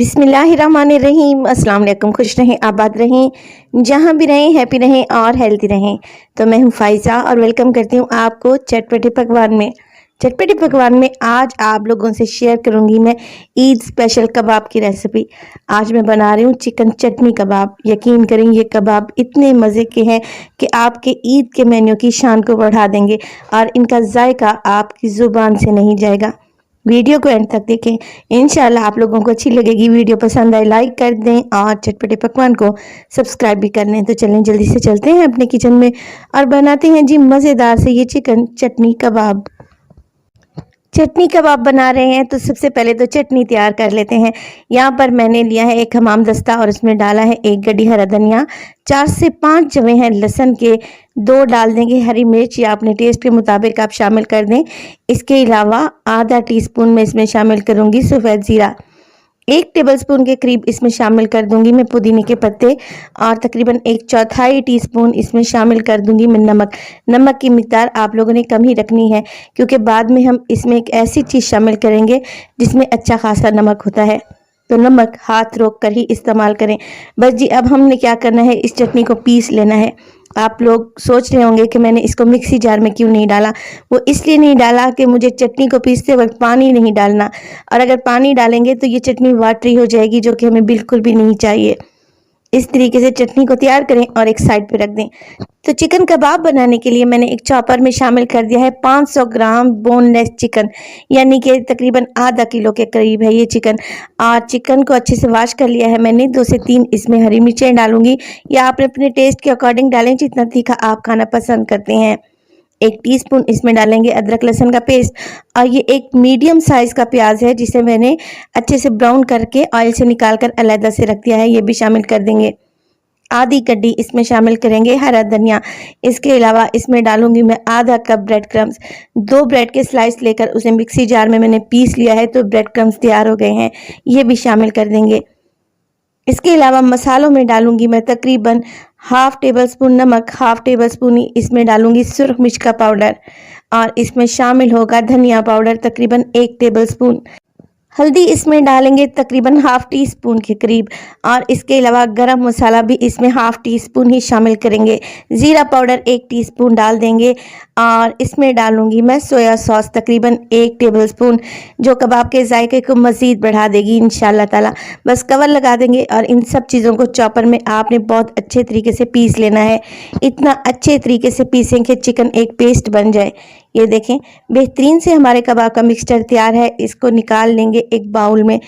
बिस्मिल्लाहिर्रहमानिर्रहीम। अस्सलाम वालेकुम। खुश रहें, आबाद रहें, जहाँ भी रहें हैप्पी रहें और हेल्दी रहें। तो मैं हूँ फ़ाइज़ा और वेलकम करती हूँ आपको चटपटे पकवान में। चटपटे पकवान में आज आप लोगों से शेयर करूँगी मैं ईद स्पेशल कबाब की रेसिपी। आज मैं बना रही हूँ चिकन चटनी कबाब। यकीन करें ये कबाब इतने मज़े के हैं कि आपके ईद के मेन्यू की शान को बढ़ा देंगे और इनका जायका आपकी ज़ुबान से नहीं जाएगा। वीडियो को एंड तक देखें, इंशाल्लाह आप लोगों को अच्छी लगेगी। वीडियो पसंद आए लाइक कर दें और चटपटे पकवान को सब्सक्राइब भी कर लें। तो चलें जल्दी से चलते हैं अपने किचन में और बनाते हैं जी मज़ेदार से ये चिकन चटनी कबाब। चटनी कबाब बना रहे हैं तो सबसे पहले तो चटनी तैयार कर लेते हैं। यहाँ पर मैंने लिया है एक हमाम दस्ता और उसमें डाला है एक गड्डी हरा धनिया, 4 से 5 जवे हैं लहसुन के, 2 डाल देंगे हरी मिर्च या अपने टेस्ट के मुताबिक आप शामिल कर दें। इसके अलावा आधा टीस्पून में इसमें शामिल करूँगी सफ़ेद ज़ीरा, 1 टेबलस्पून के करीब इसमें शामिल कर दूंगी मैं पुदीने के पत्ते और तकरीबन 1/4 टीस्पून इसमें शामिल कर दूंगी मैं नमक। नमक की मिकदार आप लोगों ने कम ही रखनी है क्योंकि बाद में हम इसमें एक ऐसी चीज़ शामिल करेंगे जिसमें अच्छा खासा नमक होता है, तो नमक हाथ रोक कर ही इस्तेमाल करें। बस जी अब हमने क्या करना है, इस चटनी को पीस लेना है। आप लोग सोच रहे होंगे कि मैंने इसको मिक्सी जार में क्यों नहीं डाला। वो इसलिए नहीं डाला कि मुझे चटनी को पीसते वक्त पानी नहीं डालना, और अगर पानी डालेंगे तो ये चटनी वाटरी हो जाएगी जो कि हमें बिल्कुल भी नहीं चाहिए। इस तरीके से चटनी को तैयार करें और एक साइड पे रख दें। तो चिकन कबाब बनाने के लिए मैंने एक चॉपर में शामिल कर दिया है 500 ग्राम बोनलेस चिकन, यानी कि तकरीबन आधा किलो के करीब है ये चिकन। और चिकन को अच्छे से वॉश कर लिया है मैंने। 2 से 3 इसमें हरी मिर्चें डालूंगी या आप अपने टेस्ट के अकॉर्डिंग डालें जितना तीखा आप खाना पसंद करते हैं। 1 टीस्पून इसमें डालेंगे अदरक लहसुन का पेस्ट और ये एक मीडियम साइज का प्याज है जिसे मैंने अच्छे से ब्राउन करके ऑयल से निकाल कर अलग से रख दिया है, ये भी शामिल कर देंगे। आधी कड्डी इसमें शामिल करेंगे हरा धनिया। इसके अलावा इसमें डालूंगी मैं आधा कप ब्रेड क्रम्स। 2 ब्रेड के स्लाइस लेकर उसे मिक्सी जार में मैंने पीस लिया है तो ब्रेड क्रम्स तैयार हो गए हैं, ये भी शामिल कर देंगे। इसके अलावा मसालों में डालूंगी मैं तकरीबन हाफ टेबल स्पून नमक, हाफ टेबल स्पून इसमें डालूंगी सुरख मिर्च का पाउडर और इसमें शामिल होगा धनिया पाउडर तकरीबन 1 टेबल स्पून। हल्दी इसमें डालेंगे तकरीबन हाफ टी स्पून के करीब और इसके अलावा गरम मसाला भी इसमें हाफ टी स्पून ही शामिल करेंगे। ज़ीरा पाउडर 1 टीस्पून डाल देंगे और इसमें डालूंगी मैं सोया सॉस तकरीबन 1 टेबलस्पून, जो कबाब के जायके को मज़ीद बढ़ा देगी इंशाल्लाह ताला। बस कवर लगा देंगे और इन सब चीज़ों को चॉपर में आपने बहुत अच्छे तरीके से पीस लेना है। इतना अच्छे तरीके से पीसें कि चिकन एक पेस्ट बन जाए। ये देखें बेहतरीन से हमारे कबाब का मिक्सचर तैयार है। इसको निकाल लेंगे एक बाउल में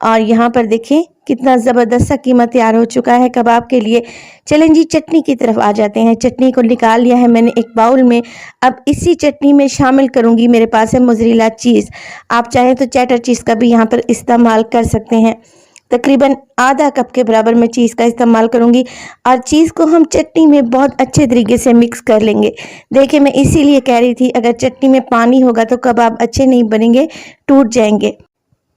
और यहाँ पर देखें कितना ज़बरदस्त सा कीमा तैयार हो चुका है कबाब के लिए। चलें जी चटनी की तरफ आ जाते हैं। चटनी को निकाल लिया है मैंने एक बाउल में। अब इसी चटनी में शामिल करूँगी, मेरे पास है मोज़रेला चीज़, आप चाहें तो चेडर चीज़ का भी यहाँ पर इस्तेमाल कर सकते हैं। तकरीबन आधा कप के बराबर मैं चीज़ का इस्तेमाल करूंगी और चीज़ को हम चटनी में बहुत अच्छे तरीके से मिक्स कर लेंगे। देखिए मैं इसीलिए कह रही थी अगर चटनी में पानी होगा तो कबाब अच्छे नहीं बनेंगे, टूट जाएंगे।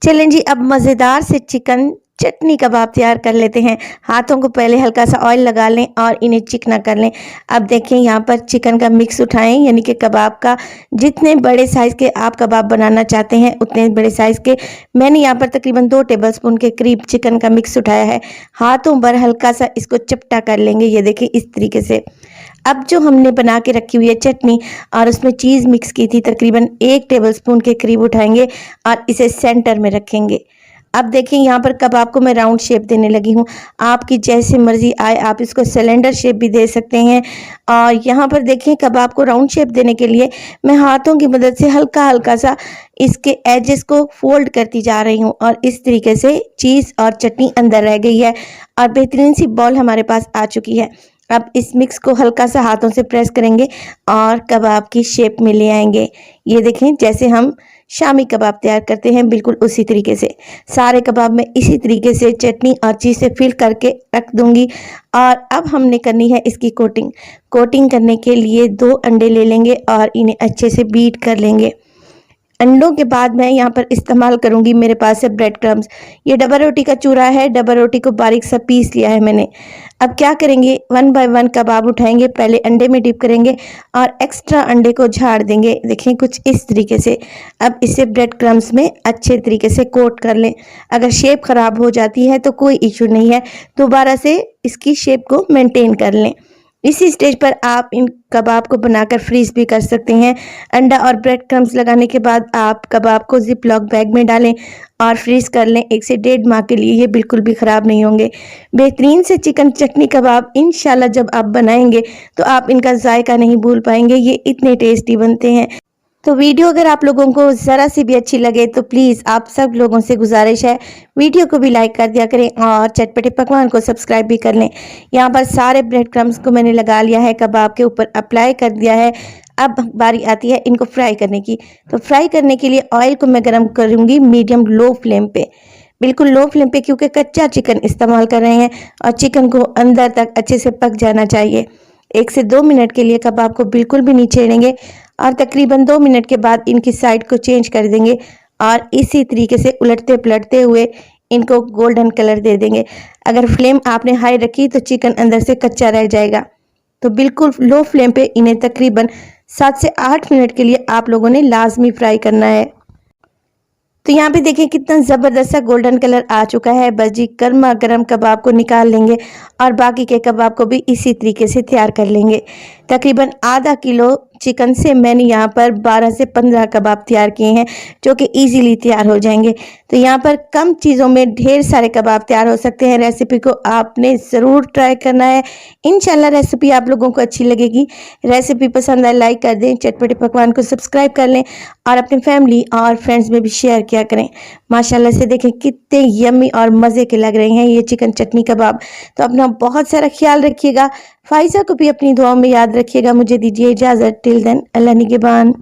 चलें जी अब मज़ेदार से चिकन चटनी कबाब तैयार कर लेते हैं। हाथों को पहले हल्का सा ऑयल लगा लें और इन्हें चिकना कर लें। अब देखें यहाँ पर चिकन का मिक्स उठाएं, यानी कि कबाब का जितने बड़े साइज़ के आप कबाब बनाना चाहते हैं उतने बड़े साइज़ के मैंने यहाँ पर तकरीबन 2 टेबलस्पून के करीब चिकन का मिक्स उठाया है। हाथों पर हल्का सा इसको चपटा कर लेंगे, ये देखें इस तरीके से। अब जो हमने बना के रखी हुई है चटनी और उसमें चीज़ मिक्स की थी तकरीबन 1 टेबलस्पून के करीब उठाएंगे और इसे सेंटर में रखेंगे। अब देखिए यहाँ पर कबाब को मैं राउंड शेप देने लगी हूँ, आपकी जैसे मर्जी आए आप इसको सिलेंडर शेप भी दे सकते हैं। और यहाँ पर देखिए कबाब को राउंड शेप देने के लिए मैं हाथों की मदद से हल्का हल्का सा इसके एजेस को फोल्ड करती जा रही हूँ और इस तरीके से चीज़ और चटनी अंदर रह गई है और बेहतरीन सी बॉल हमारे पास आ चुकी है। अब इस मिक्स को हल्का सा हाथों से प्रेस करेंगे और कबाब की शेप में ले आएंगे। ये देखें जैसे हम शामी कबाब तैयार करते हैं बिल्कुल उसी तरीके से सारे कबाब में इसी तरीके से चटनी और चीज़ से फिल करके रख दूंगी। और अब हमने करनी है इसकी कोटिंग करने के लिए 2 अंडे ले लेंगे और इन्हें अच्छे से बीट कर लेंगे। अंडों के बाद मैं यहाँ पर इस्तेमाल करूँगी, मेरे पास है ब्रेड क्रम्स। ये डबल रोटी का चूरा है, डबल रोटी को बारीक सा पीस लिया है मैंने। अब क्या करेंगे, 1 बाय 1 कबाब उठाएंगे, पहले अंडे में डिप करेंगे और एक्स्ट्रा अंडे को झाड़ देंगे। देखिए कुछ इस तरीके से। अब इसे ब्रेड क्रम्स में अच्छे तरीके से कोट कर लें। अगर शेप खराब हो जाती है तो कोई इशू नहीं है, दोबारा से इसकी शेप को मेंटेन कर लें। इसी स्टेज पर आप इन कबाब को बनाकर फ्रीज भी कर सकते हैं। अंडा और ब्रेड क्रम्स लगाने के बाद आप कबाब को जिप लॉक बैग में डालें और फ्रीज कर लें 1 से 1.5 माह के लिए। ये बिल्कुल भी ख़राब नहीं होंगे। बेहतरीन से चिकन चटनी कबाब इंशाल्लाह जब आप बनाएंगे तो आप इनका जायका नहीं भूल पाएंगे, ये इतने टेस्टी बनते हैं। तो वीडियो अगर आप लोगों को ज़रा सी भी अच्छी लगे तो प्लीज़ आप सब लोगों से गुजारिश है, वीडियो को भी लाइक कर दिया करें और चटपटे पकवान को सब्सक्राइब भी कर लें। यहाँ पर सारे ब्रेड क्रम्स को मैंने लगा लिया है, कबाब के ऊपर अप्लाई कर दिया है। अब बारी आती है इनको फ्राई करने की। तो फ्राई करने के लिए ऑयल को मैं गर्म करूँगी मीडियम लो फ्लेम पे, बिल्कुल लो फ्लेम पे, क्योंकि कच्चा चिकन इस्तेमाल कर रहे हैं और चिकन को अंदर तक अच्छे से पक जाना चाहिए। 1 से 2 मिनट के लिए कबाब को बिल्कुल भी नहीं छेड़ेंगे और तकरीबन 2 मिनट के बाद इनकी साइड को चेंज कर देंगे और इसी तरीके से उलटते पलटते हुए इनको गोल्डन कलर दे देंगे। अगर फ्लेम आपने हाई रखी तो चिकन अंदर से कच्चा रह जाएगा। तो बिल्कुल लो फ्लेम पे इन्हें तकरीबन 7 से 8 मिनट के लिए आप लोगों ने लाजमी फ्राई करना है। तो यहाँ पे देखिए कितना ज़बरदस्त सा गोल्डन कलर आ चुका है। बस जी गर्मा गर्म कबाब को निकाल लेंगे और बाकी के कबाब को भी इसी तरीके से तैयार कर लेंगे। तकरीबन आधा किलो चिकन से मैंने यहाँ पर 12 से 15 कबाब तैयार किए हैं, जो कि इजीली तैयार हो जाएंगे। तो यहाँ पर कम चीज़ों में ढेर सारे कबाब तैयार हो सकते हैं। रेसिपी को आपने ज़रूर ट्राई करना है। इंशाल्लाह रेसिपी आप लोगों को अच्छी लगेगी। रेसिपी पसंद आए लाइक कर दें, चटपटे पकवान को सब्सक्राइब कर लें और अपने फैमिली और फ्रेंड्स में भी शेयर किया करें। माशाल्लाह से देखें कितने यम्मी और मज़े के लग रहे हैं ये चिकन चटनी कबाब। तो अपना बहुत सारा ख्याल रखिएगा। फाइज़ा को भी अपनी दुआओं में याद रखिएगा। मुझे दीजिए इजाज़त। टिल देन अल्लाह निगहबान।